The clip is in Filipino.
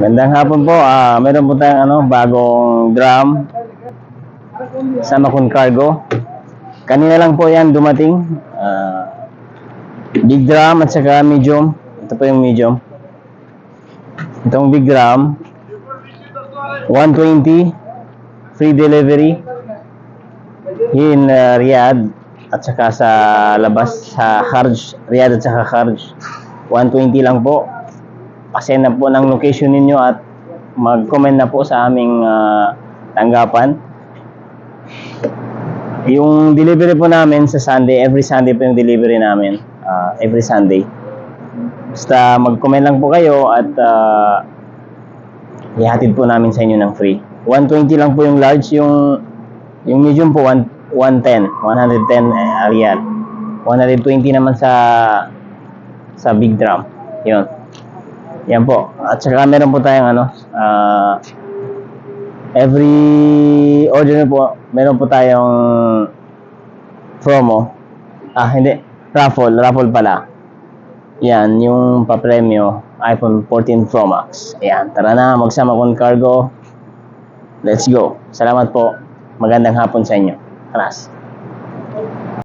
Gandang hapon po. Meron po tayong bagong drum sa Makun Cargo. Kanina lang po yan dumating. Big drum at saka medium. Ito po yung medium. Itong big drum 120 free delivery in Riyadh at saka sa labas sa Kharj, Riyadh at saka Kharj. 120 lang po. Pasend na po ng location ninyo at mag-comment na po sa aming tanggapan. Yung delivery po namin sa Sunday, every Sunday po yung delivery namin. Every Sunday. Basta mag-comment lang po kayo at ihatid po namin sa inyo ng free. 120 lang po yung large, yung medium po 110 riyal. 120 naman sa big drum. Yun. Yan po. At saka meron po tayong every order na po, meron po tayong promo. Hindi. Raffle pala. Yan, yung pa-premyo iPhone 14 Pro Max. Ayan, tara na, magsama Makun Cargo. Let's go. Salamat po. Magandang hapon sa inyo. Aras.